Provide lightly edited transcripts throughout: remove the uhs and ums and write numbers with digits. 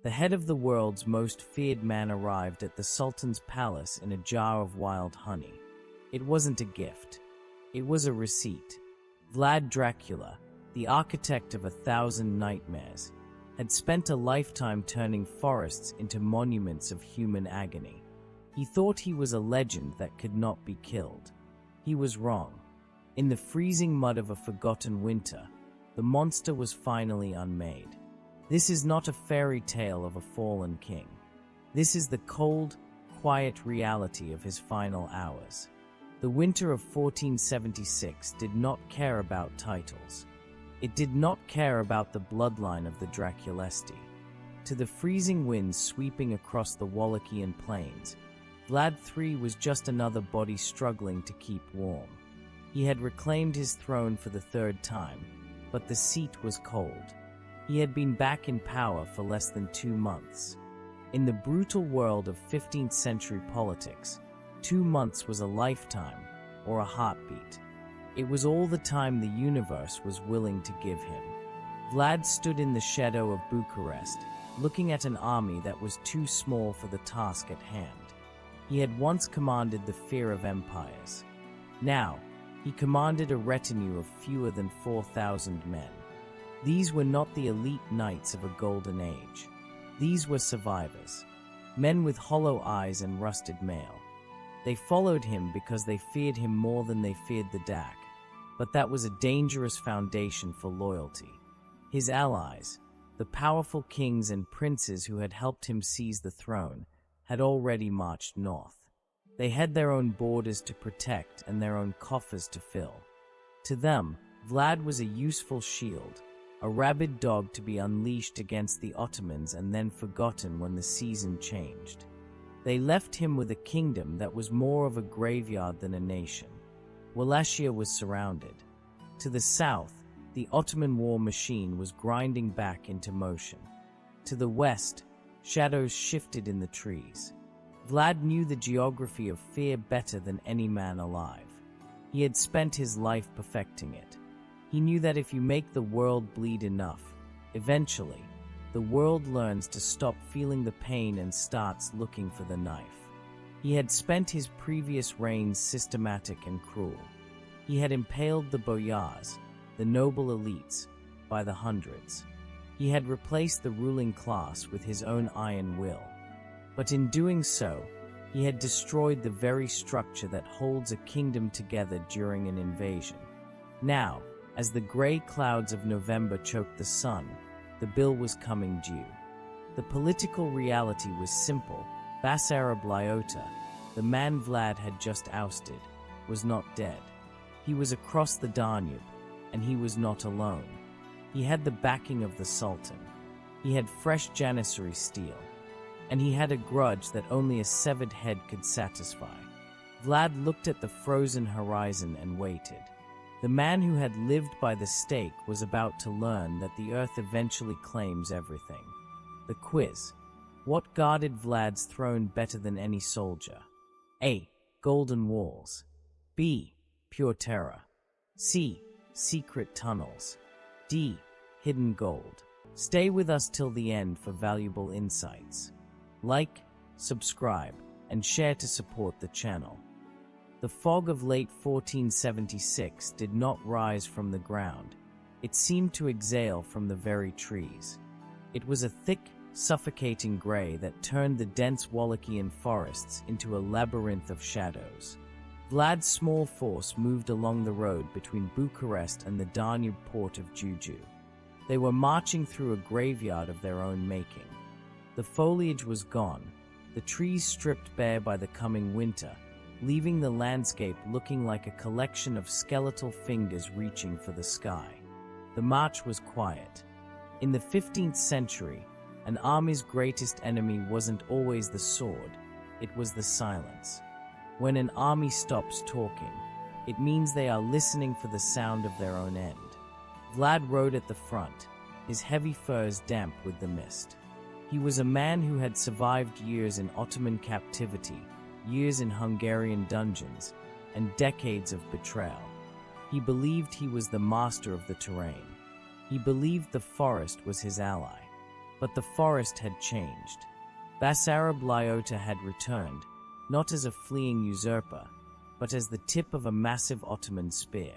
The head of the world's most feared man arrived at the Sultan's palace in a jar of wild honey. It wasn't a gift. It was a receipt. Vlad Dracula, the architect of 1,000 nightmares, had spent a lifetime turning forests into monuments of human agony. He thought he was a legend that could not be killed. He was wrong. In the freezing mud of a forgotten winter, the monster was finally unmade. This is not a fairy tale of a fallen king. This is the cold, quiet reality of his final hours. The winter of 1476 did not care about titles. It did not care about the bloodline of the Draculesti. To the freezing winds sweeping across the Wallachian plains, Vlad III was just another body struggling to keep warm. He had reclaimed his throne for the third time, but the seat was cold. He had been back in power for less than 2 months. In the brutal world of 15th century politics, 2 months was a lifetime or a heartbeat. It was all the time the universe was willing to give him. Vlad stood in the shadow of Bucharest, looking at an army that was too small for the task at hand. He had once commanded the fear of empires. Now, he commanded a retinue of fewer than 4,000 men. These were not the elite knights of a golden age. These were survivors, men with hollow eyes and rusted mail. They followed him because they feared him more than they feared the Dak, but that was a dangerous foundation for loyalty. His allies, the powerful kings and princes who had helped him seize the throne, had already marched north. They had their own borders to protect and their own coffers to fill. To them, Vlad was a useful shield, a rabid dog to be unleashed against the Ottomans and then forgotten when the season changed. They left him with a kingdom that was more of a graveyard than a nation. Wallachia was surrounded. To the south, the Ottoman war machine was grinding back into motion. To the west, shadows shifted in the trees. Vlad knew the geography of fear better than any man alive. He had spent his life perfecting it. He knew that if you make the world bleed enough, eventually, the world learns to stop feeling the pain and starts looking for the knife. He had spent his previous reigns systematic and cruel. He had impaled the boyars, the noble elites, by the hundreds. He had replaced the ruling class with his own iron will. But in doing so, he had destroyed the very structure that holds a kingdom together during an invasion. Now, as the gray clouds of November choked the sun, the bill was coming due. The political reality was simple. Basarab Laiotă, the man Vlad had just ousted, was not dead. He was across the Danube, and he was not alone. He had the backing of the Sultan. He had fresh Janissary steel. And he had a grudge that only a severed head could satisfy. Vlad looked at the frozen horizon and waited. The man who had lived by the stake was about to learn that the earth eventually claims everything. The quiz. What guarded Vlad's throne better than any soldier? A. Golden walls. B. Pure terror. C. Secret tunnels. D. Hidden gold. Stay with us till the end for valuable insights. Like, subscribe, and share to support the channel. The fog of late 1476 did not rise from the ground. It seemed to exhale from the very trees. It was a thick, suffocating gray that turned the dense Wallachian forests into a labyrinth of shadows. Vlad's small force moved along the road between Bucharest and the Danube port of Juju. They were marching through a graveyard of their own making. The foliage was gone, the trees stripped bare by the coming winter, leaving the landscape looking like a collection of skeletal fingers reaching for the sky. The march was quiet. In the 15th century, an army's greatest enemy wasn't always the sword, it was the silence. When an army stops talking, it means they are listening for the sound of their own end. Vlad rode at the front, his heavy furs damp with the mist. He was a man who had survived years in Ottoman captivity, years in Hungarian dungeons, and decades of betrayal. He believed he was the master of the terrain. He believed the forest was his ally. But the forest had changed. Basarab Laiotă had returned, not as a fleeing usurper, but as the tip of a massive Ottoman spear.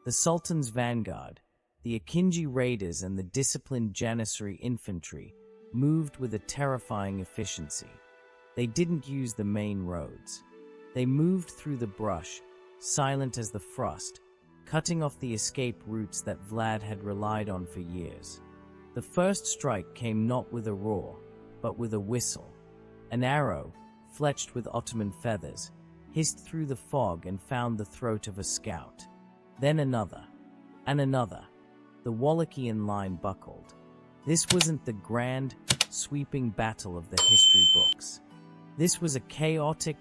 The Sultan's vanguard, the Akinji raiders and the disciplined Janissary infantry, moved with a terrifying efficiency. They didn't use the main roads. They moved through the brush, silent as the frost, cutting off the escape routes that Vlad had relied on for years. The first strike came not with a roar, but with a whistle. An arrow, fletched with Ottoman feathers, hissed through the fog and found the throat of a scout. Then another, and another. The Wallachian line buckled. This wasn't the grand, sweeping battle of the history books. This was a chaotic,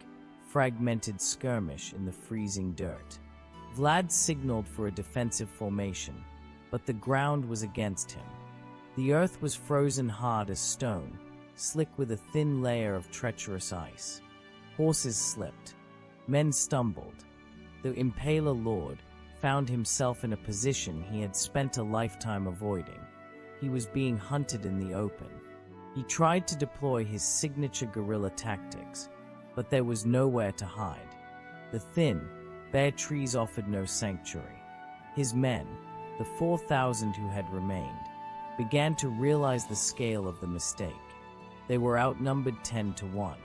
fragmented skirmish in the freezing dirt. Vlad signaled for a defensive formation, but the ground was against him. The earth was frozen hard as stone, slick with a thin layer of treacherous ice. Horses slipped. Men stumbled. The Impaler Lord found himself in a position he had spent a lifetime avoiding. He was being hunted in the open. He tried to deploy his signature guerrilla tactics, but there was nowhere to hide. The thin, bare trees offered no sanctuary. His men, the 4,000 who had remained, began to realize the scale of the mistake. They were outnumbered 10-1.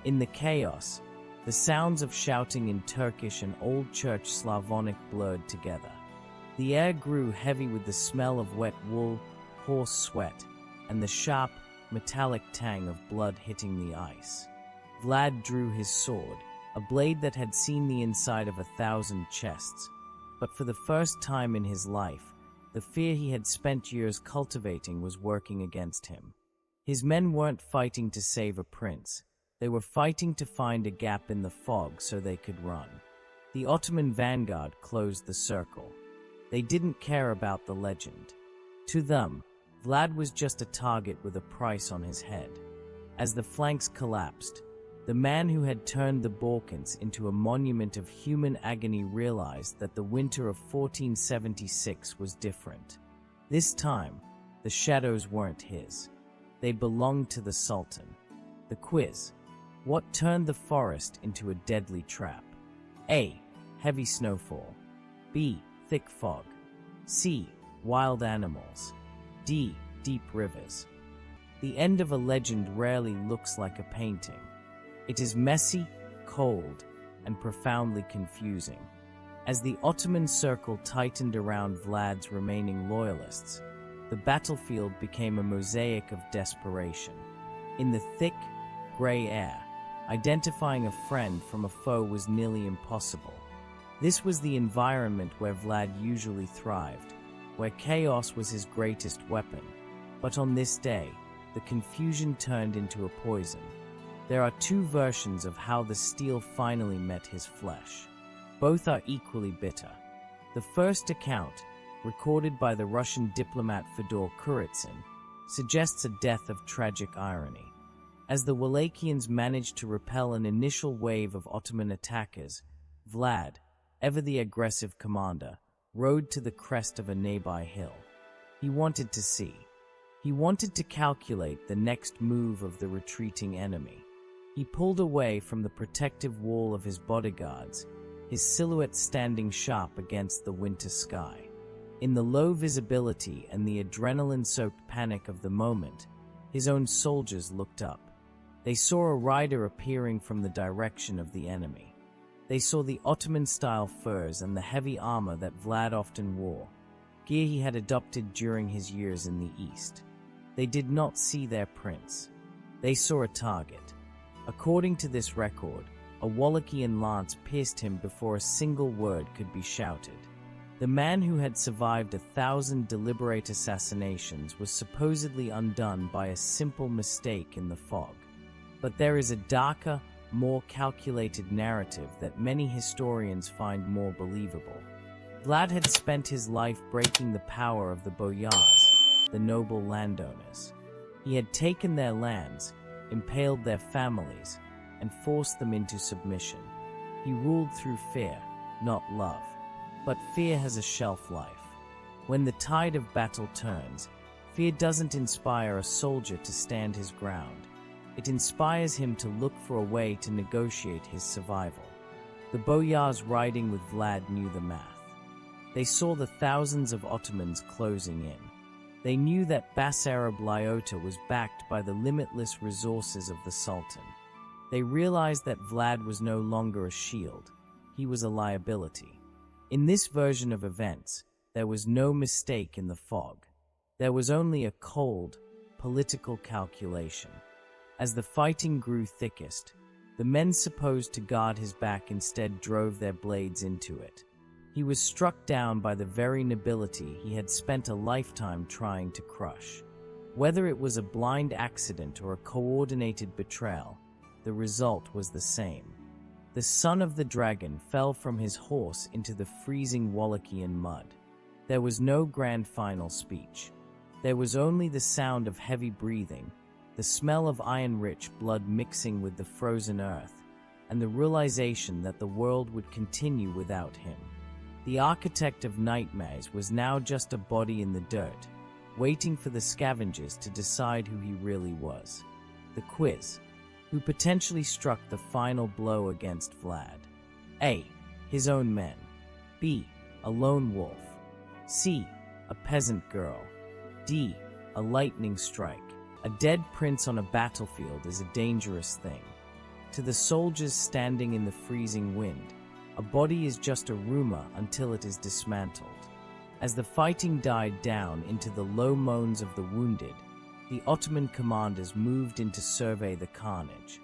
In the chaos, the sounds of shouting in Turkish and Old Church Slavonic blurred together. The air grew heavy with the smell of wet wool, horse sweat, and the sharp, metallic tang of blood hitting the ice. Vlad drew his sword, a blade that had seen the inside of 1,000 chests. But for the first time in his life, the fear he had spent years cultivating was working against him. His men weren't fighting to save a prince. They were fighting to find a gap in the fog so they could run. The Ottoman vanguard closed the circle. They didn't care about the legend. To them, Vlad was just a target with a price on his head. As the flanks collapsed, the man who had turned the Balkans into a monument of human agony realized that the winter of 1476 was different. This time, the shadows weren't his. They belonged to the Sultan. The quiz: what turned the forest into a deadly trap? A. Heavy snowfall. B. Thick fog. C. Wild animals. D. Deep rivers. The end of a legend rarely looks like a painting. It is messy, cold, and profoundly confusing. As the Ottoman circle tightened around Vlad's remaining loyalists, the battlefield became a mosaic of desperation. In the thick, gray air, identifying a friend from a foe was nearly impossible. This was the environment where Vlad usually thrived, where chaos was his greatest weapon. But on this day, the confusion turned into a poison. There are two versions of how the steel finally met his flesh. Both are equally bitter. The first account, recorded by the Russian diplomat Fedor Kuritsyn, suggests a death of tragic irony. As the Wallachians managed to repel an initial wave of Ottoman attackers, Vlad, ever the aggressive commander, rode to the crest of a nearby hill. He wanted to see. He wanted to calculate the next move of the retreating enemy. He pulled away from the protective wall of his bodyguards, his silhouette standing sharp against the winter sky. In the low visibility and the adrenaline-soaked panic of the moment, his own soldiers looked up. They saw a rider appearing from the direction of the enemy. They saw the Ottoman-style furs and the heavy armor that Vlad often wore, gear he had adopted during his years in the East. They did not see their prince. They saw a target. According to this record, a Wallachian lance pierced him before a single word could be shouted. The man who had survived 1,000 deliberate assassinations was supposedly undone by a simple mistake in the fog. But there is a darker, more calculated narrative that many historians find more believable. Vlad had spent his life breaking the power of the boyars, the noble landowners. He had taken their lands, impaled their families, and forced them into submission. He ruled through fear, not love. But fear has a shelf life. When the tide of battle turns, Fear doesn't inspire a soldier to stand his ground. It inspires him to look for a way to negotiate his survival. The boyars riding with Vlad knew the math. They saw the thousands of Ottomans closing in. They knew that Basarab Laiotă was backed by the limitless resources of the Sultan. They realized that Vlad was no longer a shield. He was a liability. In this version of events, there was no mistake in the fog. There was only a cold, political calculation. As the fighting grew thickest, the men supposed to guard his back instead drove their blades into it. He was struck down by the very nobility he had spent a lifetime trying to crush. Whether it was a blind accident or a coordinated betrayal, the result was the same. The son of the dragon fell from his horse into the freezing Wallachian mud. There was no grand final speech. There was only the sound of heavy breathing, the smell of iron-rich blood mixing with the frozen earth, and the realization that the world would continue without him. The architect of nightmares was now just a body in the dirt, waiting for the scavengers to decide who he really was. The quiz, who potentially struck the final blow against Vlad. A. His own men. B. A lone wolf. C. A peasant girl. D. A lightning strike. A dead prince on a battlefield is a dangerous thing. To the soldiers standing in the freezing wind, a body is just a rumor until it is dismantled. As the fighting died down into the low moans of the wounded, the Ottoman commanders moved in to survey the carnage.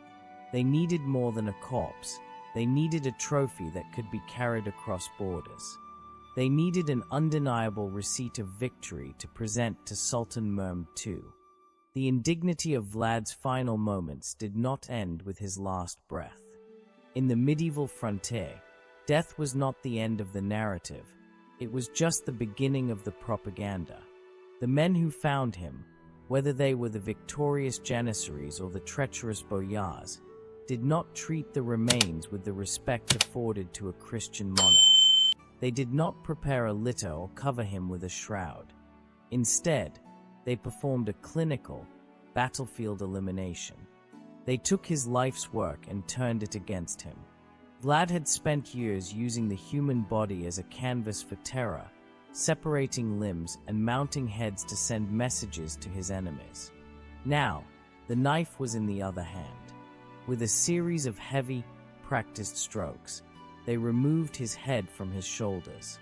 They needed more than a corpse. They needed a trophy that could be carried across borders. They needed an undeniable receipt of victory to present to Sultan Mehmed II. The indignity of Vlad's final moments did not end with his last breath. In the medieval frontier, death was not the end of the narrative. It was just the beginning of the propaganda. The men who found him, whether they were the victorious janissaries or the treacherous boyars, did not treat the remains with the respect afforded to a Christian monarch. They did not prepare a litter or cover him with a shroud. Instead, they performed a clinical, battlefield elimination. They took his life's work and turned it against him. Vlad had spent years using the human body as a canvas for terror, separating limbs and mounting heads to send messages to his enemies. Now, the knife was in the other hand. With a series of heavy, practiced strokes, they removed his head from his shoulders.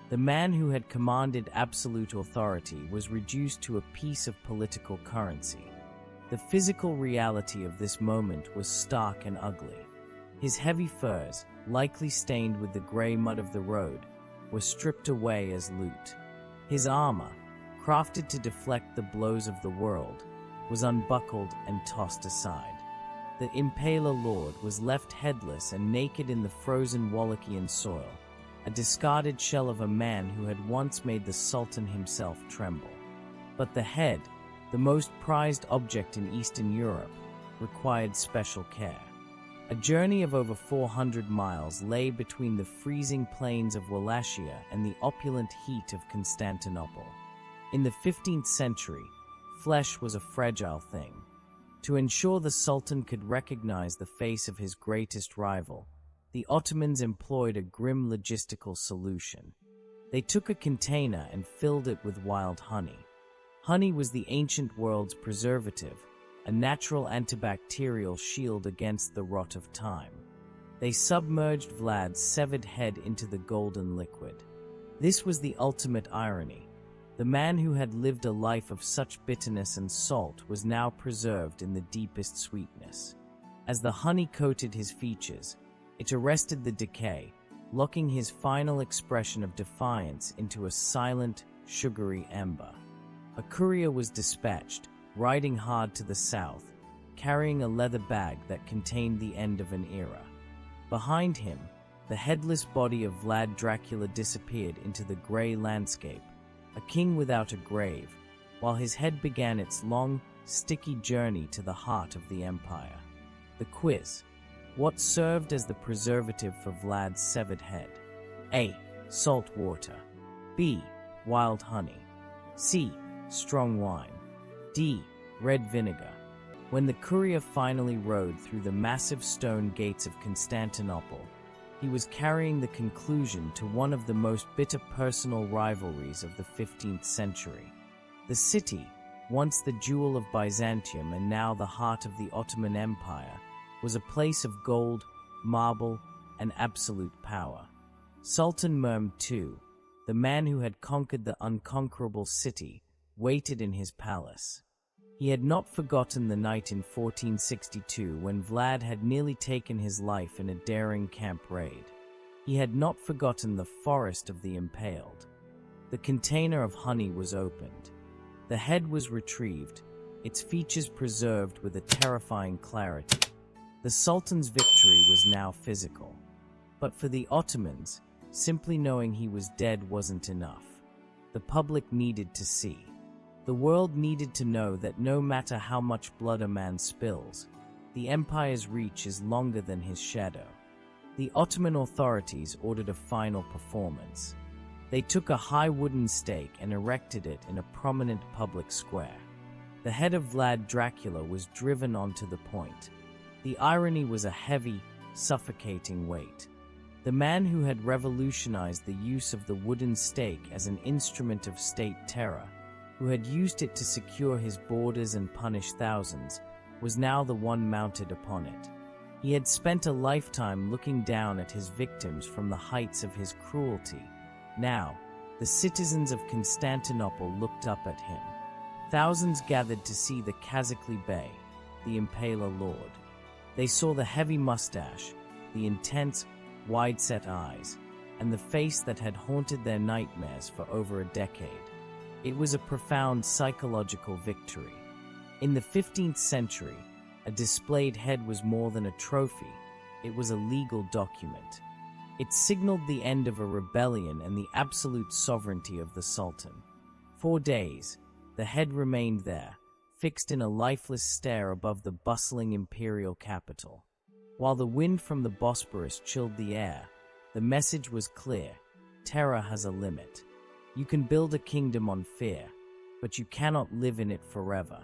The man who had commanded absolute authority was reduced to a piece of political currency. The physical reality of this moment was stark and ugly. His heavy furs, likely stained with the gray mud of the road, were stripped away as loot. His armor, crafted to deflect the blows of the world, was unbuckled and tossed aside. The Impaler Lord was left headless and naked in the frozen Wallachian soil, a discarded shell of a man who had once made the Sultan himself tremble. But the head, the most prized object in Eastern Europe, required special care. A journey of over 400 miles lay between the freezing plains of Wallachia and the opulent heat of Constantinople. In the 15th century, flesh was a fragile thing. To ensure the Sultan could recognize the face of his greatest rival, the Ottomans employed a grim logistical solution. They took a container and filled it with wild honey. Honey was the ancient world's preservative, a natural antibacterial shield against the rot of time. They submerged Vlad's severed head into the golden liquid. This was the ultimate irony. The man who had lived a life of such bitterness and salt was now preserved in the deepest sweetness. As the honey coated his features, it arrested the decay, locking his final expression of defiance into a silent, sugary ember. A courier was dispatched, riding hard to the south, carrying a leather bag that contained the end of an era. Behind him, the headless body of Vlad Dracula disappeared into the gray landscape, a king without a grave, while his head began its long, sticky journey to the heart of the empire. The quiz. What served as the preservative for Vlad's severed head? A. Salt water. B. Wild honey. C. strong wine. D. Red vinegar. When the courier finally rode through the massive stone gates of Constantinople, he was carrying the conclusion to one of the most bitter personal rivalries of the 15th century. The city, once the jewel of Byzantium and now the heart of the Ottoman Empire, was a place of gold, marble, and absolute power. Sultan Mehmed II, the man who had conquered the unconquerable city, waited in his palace. He had not forgotten the night in 1462 when Vlad had nearly taken his life in a daring camp raid. He had not forgotten the forest of the impaled. The container of honey was opened. The head was retrieved, its features preserved with a terrifying clarity. The Sultan's victory was now physical. But for the Ottomans, simply knowing he was dead wasn't enough. The public needed to see. The world needed to know that no matter how much blood a man spills, the empire's reach is longer than his shadow. The Ottoman authorities ordered a final performance. They took a high wooden stake and erected it in a prominent public square. The head of Vlad Dracula was driven onto the point. The irony was a heavy, suffocating weight. The man who had revolutionized the use of the wooden stake as an instrument of state terror, who had used it to secure his borders and punish thousands, was now the one mounted upon it. He had spent a lifetime looking down at his victims from the heights of his cruelty. Now, the citizens of Constantinople looked up at him. Thousands gathered to see the Kazakli Bey, the Impaler Lord. They saw the heavy mustache, the intense, wide-set eyes, and the face that had haunted their nightmares for over a decade. It was a profound psychological victory. In the 15th century, a displayed head was more than a trophy, it was a legal document. It signaled the end of a rebellion and the absolute sovereignty of the Sultan. For days, the head remained there, fixed in a lifeless stare above the bustling imperial capital. While the wind from the Bosporus chilled the air, the message was clear: terror has a limit. You can build a kingdom on fear, but you cannot live in it forever.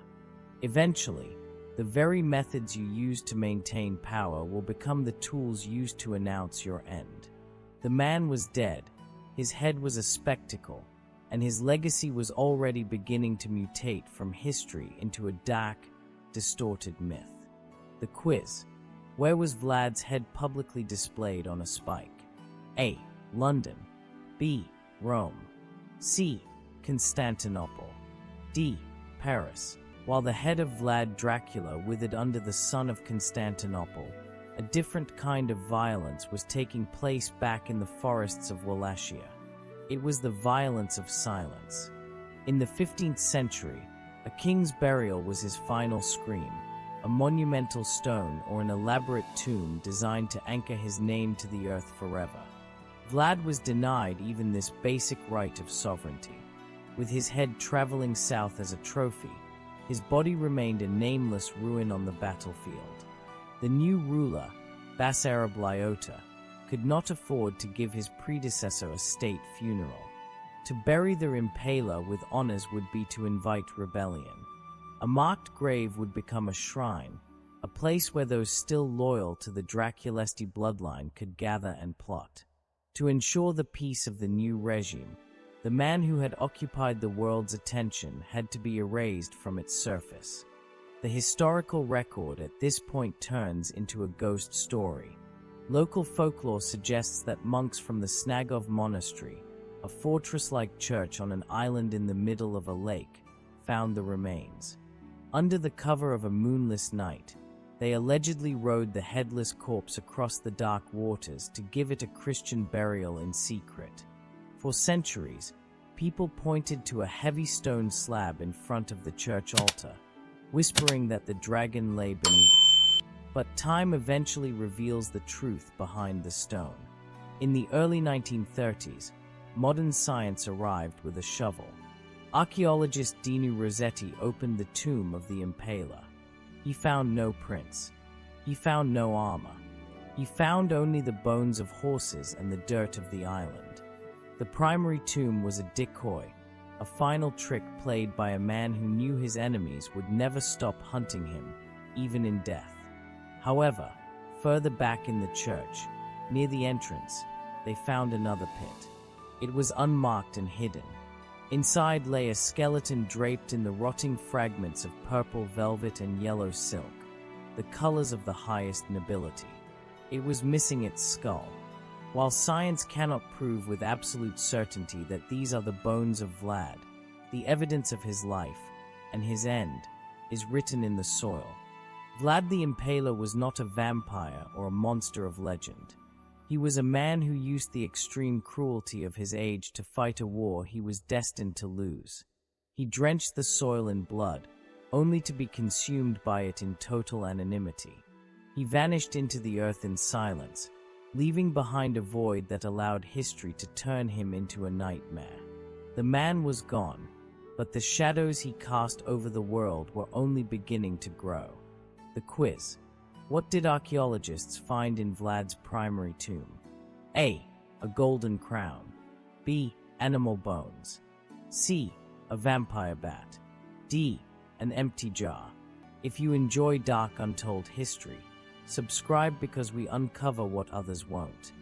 Eventually, the very methods you use to maintain power will become the tools used to announce your end. The man was dead, his head was a spectacle, and his legacy was already beginning to mutate from history into a dark, distorted myth. The quiz: where was Vlad's head publicly displayed on a spike? A. London. B. Rome. C. Constantinople. D. Paris. While the head of Vlad Dracula withered under the sun of Constantinople, a different kind of violence was taking place back in the forests of Wallachia. It was the violence of silence. In the 15th century, a king's burial was his final scream, a monumental stone or an elaborate tomb designed to anchor his name to the earth forever. Vlad was denied even this basic right of sovereignty. With his head traveling south as a trophy, his body remained a nameless ruin on the battlefield. The new ruler, Basarab Laiotă, could not afford to give his predecessor a state funeral. To bury the impaler with honors would be to invite rebellion. A marked grave would become a shrine, a place where those still loyal to the Draculesti bloodline could gather and plot. To ensure the peace of the new regime, the man who had occupied the world's attention had to be erased from its surface. The historical record at this point turns into a ghost story. Local folklore suggests that monks from the Snagov Monastery, a fortress-like church on an island in the middle of a lake, found the remains. Under the cover of a moonless night, they allegedly rowed the headless corpse across the dark waters to give it a Christian burial in secret. For centuries, people pointed to a heavy stone slab in front of the church altar, whispering that the dragon lay beneath. But time eventually reveals the truth behind the stone. In the early 1930s, modern science arrived with a shovel. Archaeologist Dinu Rosetti opened the tomb of the Impaler. He found no prints. He found no armor. He found only the bones of horses and the dirt of the island. The primary tomb was a decoy, a final trick played by a man who knew his enemies would never stop hunting him, even in death. However, further back in the church, near the entrance, they found another pit. It was unmarked and hidden. Inside lay a skeleton draped in the rotting fragments of purple velvet and yellow silk, the colors of the highest nobility. It was missing its skull. While science cannot prove with absolute certainty that these are the bones of Vlad, the evidence of his life and his end is written in the soil. Vlad the Impaler was not a vampire or a monster of legend. He was a man who used the extreme cruelty of his age to fight a war he was destined to lose. He drenched the soil in blood, only to be consumed by it in total anonymity. He vanished into the earth in silence, leaving behind a void that allowed history to turn him into a nightmare. The man was gone, but the shadows he cast over the world were only beginning to grow. The quiz. What did archaeologists find in Vlad's primary tomb? A. A golden crown. B. Animal bones. C. A vampire bat. D. An empty jar. If you enjoy dark untold history, subscribe because we uncover what others won't.